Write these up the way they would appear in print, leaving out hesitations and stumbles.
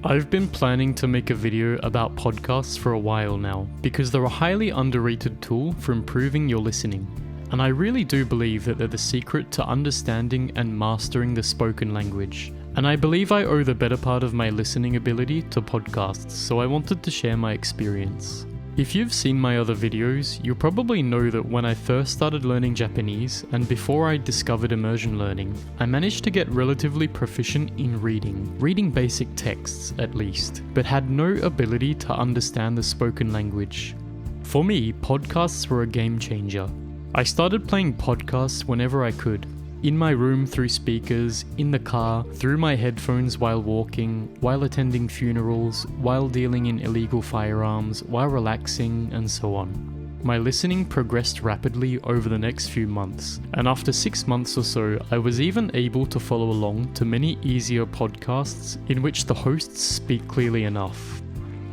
I've been planning to make a video about podcasts for a while now because they're a highly underrated tool for improving your listening. And I really do believe that they're the secret to understanding and mastering the spoken language. And I believe I owe the better part of my listening ability to podcasts, so I wanted to share my experience. If you've seen my other videos, you'll probably know that when I first started learning Japanese and before I discovered immersion learning, I managed to get relatively proficient in reading basic texts at least, but had no ability to understand the spoken language. For me, podcasts were a game changer. I started playing podcasts whenever I could. In my room through speakers, in the car, through my headphones while walking, while attending funerals, while dealing in illegal firearms, while relaxing, and so on. My listening progressed rapidly over the next few months, and after 6 months or so, I was even able to follow along to many easier podcasts in which the hosts speak clearly enough.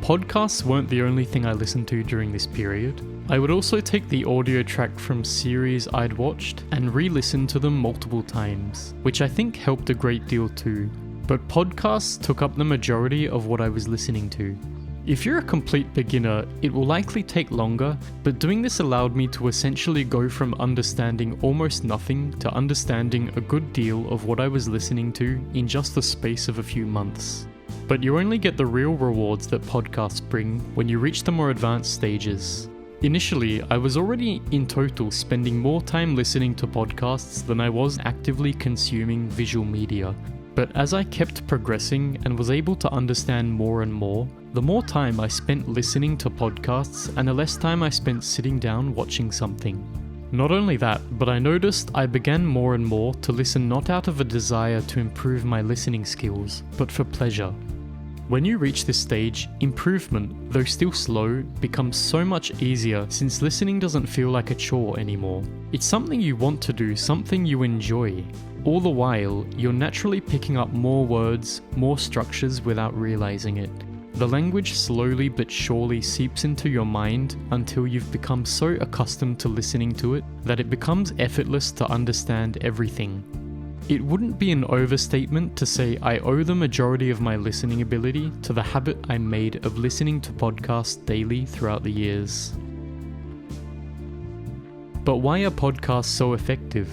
Podcasts weren't the only thing I listened to during this period. I would also take the audio track from series I'd watched and re-listen to them multiple times, which I think helped a great deal too. But podcasts took up the majority of what I was listening to. If you're a complete beginner, it will likely take longer, but doing this allowed me to essentially go from understanding almost nothing to understanding a good deal of what I was listening to in just the space of a few months. But you only get the real rewards that podcasts bring when you reach the more advanced stages. Initially, I was already in total spending more time listening to podcasts than I was actively consuming visual media. But as I kept progressing and was able to understand more and more, the more time I spent listening to podcasts and the less time I spent sitting down watching something. Not only that, but I noticed I began more and more to listen not out of a desire to improve my listening skills, but for pleasure. When you reach this stage, improvement, though still slow, becomes so much easier since listening doesn't feel like a chore anymore. It's something you want to do, something you enjoy. All the while, you're naturally picking up more words, more structures without realizing it. The language slowly but surely seeps into your mind until you've become so accustomed to listening to it that it becomes effortless to understand everything. It wouldn't be an overstatement to say I owe the majority of my listening ability to the habit I made of listening to podcasts daily throughout the years. But why are podcasts so effective?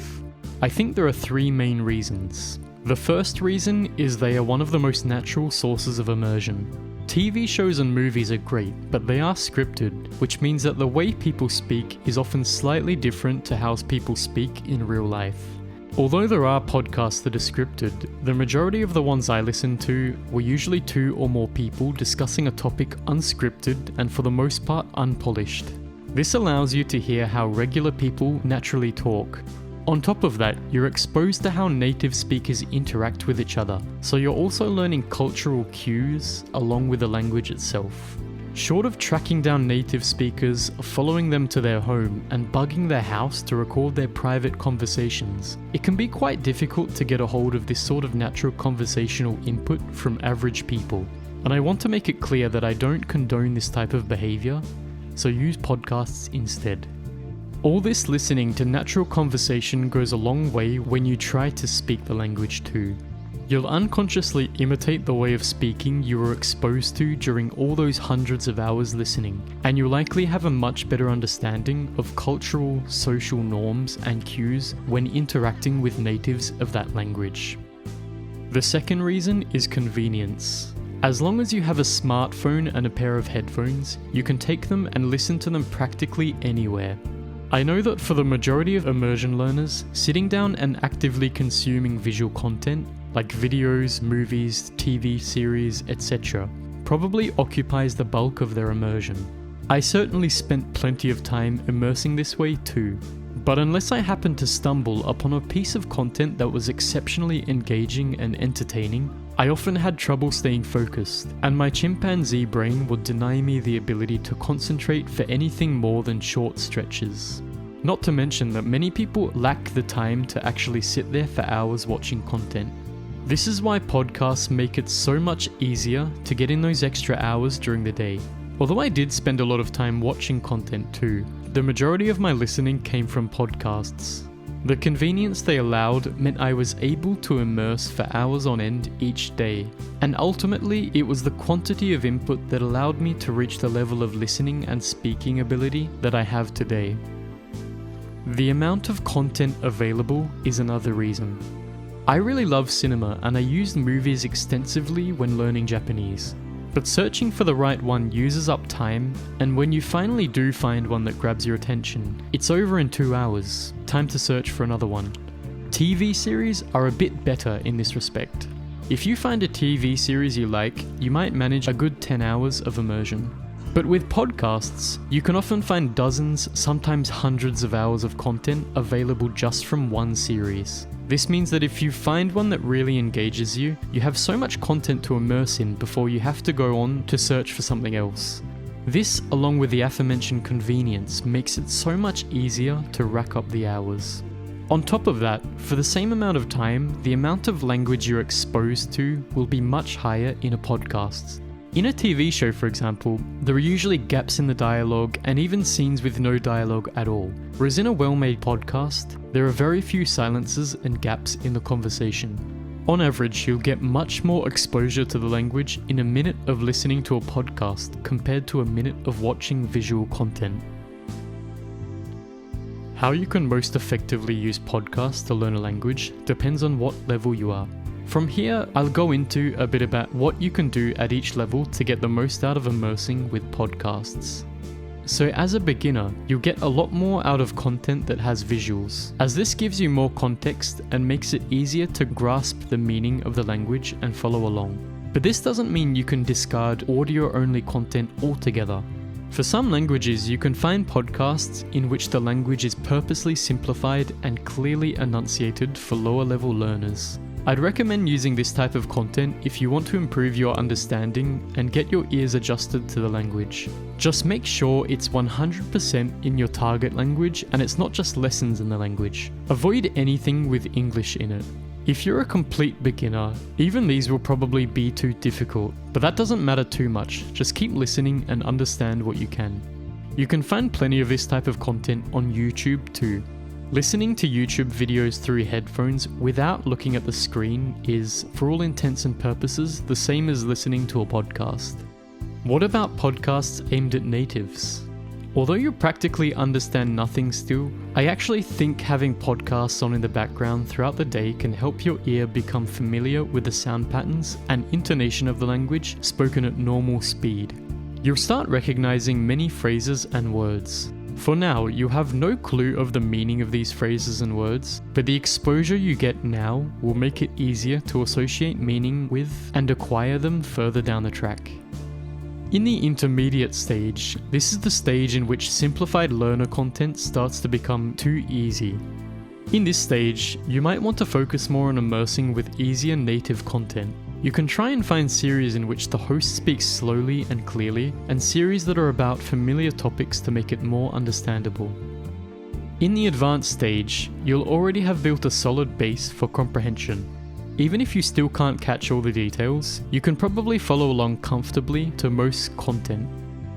I think there are 3 main reasons. The first reason is they are one of the most natural sources of immersion. TV shows and movies are great, but they are scripted, which means that the way people speak is often slightly different to how people speak in real life. Although there are podcasts that are scripted, the majority of the ones I listen to were usually 2 or more people discussing a topic unscripted and for the most part unpolished. This allows you to hear how regular people naturally talk. On top of that, you're exposed to how native speakers interact with each other, so you're also learning cultural cues along with the language itself. Short of tracking down native speakers, following them to their home, and bugging their house to record their private conversations, it can be quite difficult to get a hold of this sort of natural conversational input from average people. And I want to make it clear that I don't condone this type of behavior, so use podcasts instead. All this listening to natural conversation goes a long way when you try to speak the language too. You'll unconsciously imitate the way of speaking you were exposed to during all those hundreds of hours listening, and you'll likely have a much better understanding of cultural, social norms and cues when interacting with natives of that language. The second reason is convenience. As long as you have a smartphone and a pair of headphones, you can take them and listen to them practically anywhere. I know that for the majority of immersion learners, sitting down and actively consuming visual content, like videos, movies, TV series, etc., probably occupies the bulk of their immersion. I certainly spent plenty of time immersing this way too, but unless I happened to stumble upon a piece of content that was exceptionally engaging and entertaining, I often had trouble staying focused, and my chimpanzee brain would deny me the ability to concentrate for anything more than short stretches. Not to mention that many people lack the time to actually sit there for hours watching content. This is why podcasts make it so much easier to get in those extra hours during the day. Although I did spend a lot of time watching content too, the majority of my listening came from podcasts. The convenience they allowed meant I was able to immerse for hours on end each day, and ultimately it was the quantity of input that allowed me to reach the level of listening and speaking ability that I have today. The amount of content available is another reason. I really love cinema and I used movies extensively when learning Japanese. But searching for the right one uses up time, and when you finally do find one that grabs your attention, it's over in 2 hours. Time to search for another one. TV series are a bit better in this respect. If you find a TV series you like, you might manage a good 10 hours of immersion. But with podcasts, you can often find dozens, sometimes hundreds of hours of content available just from one series. This means that if you find one that really engages you, you have so much content to immerse in before you have to go on to search for something else. This, along with the aforementioned convenience, makes it so much easier to rack up the hours. On top of that, for the same amount of time, the amount of language you're exposed to will be much higher in a podcast. In a TV show, for example, there are usually gaps in the dialogue and even scenes with no dialogue at all, whereas in a well-made podcast, there are very few silences and gaps in the conversation. On average, you'll get much more exposure to the language in a minute of listening to a podcast compared to a minute of watching visual content. How you can most effectively use podcasts to learn a language depends on what level you are. From here, I'll go into a bit about what you can do at each level to get the most out of immersing with podcasts. So as a beginner, you'll get a lot more out of content that has visuals, as this gives you more context and makes it easier to grasp the meaning of the language and follow along. But this doesn't mean you can discard audio-only content altogether. For some languages, you can find podcasts in which the language is purposely simplified and clearly enunciated for lower-level learners. I'd recommend using this type of content if you want to improve your understanding and get your ears adjusted to the language. Just make sure it's 100% in your target language and it's not just lessons in the language. Avoid anything with English in it. If you're a complete beginner, even these will probably be too difficult, but that doesn't matter too much. Just keep listening and understand what you can. You can find plenty of this type of content on YouTube too. Listening to YouTube videos through headphones without looking at the screen is, for all intents and purposes, the same as listening to a podcast. What about podcasts aimed at natives? Although you practically understand nothing still, I actually think having podcasts on in the background throughout the day can help your ear become familiar with the sound patterns and intonation of the language spoken at normal speed. You'll start recognizing many phrases and words. For now, you have no clue of the meaning of these phrases and words, but the exposure you get now will make it easier to associate meaning with and acquire them further down the track. In the intermediate stage, this is the stage in which simplified learner content starts to become too easy. In this stage, you might want to focus more on immersing with easier native content. You can try and find series in which the host speaks slowly and clearly, and series that are about familiar topics to make it more understandable. In the advanced stage, you'll already have built a solid base for comprehension. Even if you still can't catch all the details, you can probably follow along comfortably to most content.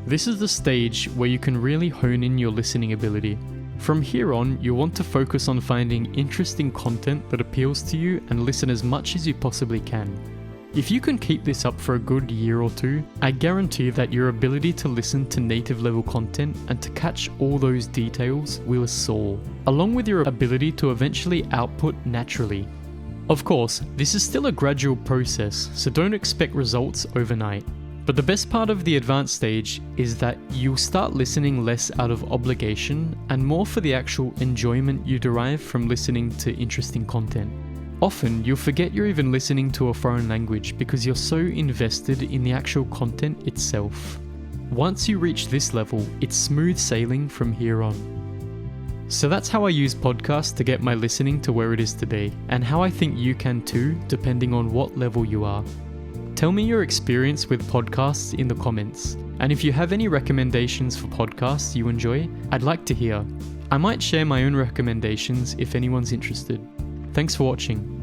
This is the stage where you can really hone in your listening ability. From here on, you'll want to focus on finding interesting content that appeals to you and listen as much as you possibly can. If you can keep this up for a good year or two, I guarantee that your ability to listen to native level content and to catch all those details will soar, along with your ability to eventually output naturally. Of course, this is still a gradual process, so don't expect results overnight. But the best part of the advanced stage is that you'll start listening less out of obligation and more for the actual enjoyment you derive from listening to interesting content. Often, you'll forget you're even listening to a foreign language because you're so invested in the actual content itself. Once you reach this level, it's smooth sailing from here on. So that's how I use podcasts to get my listening to where it is today, and how I think you can too, depending on what level you are. Tell me your experience with podcasts in the comments, and if you have any recommendations for podcasts you enjoy, I'd like to hear. I might share my own recommendations if anyone's interested. Thanks for watching.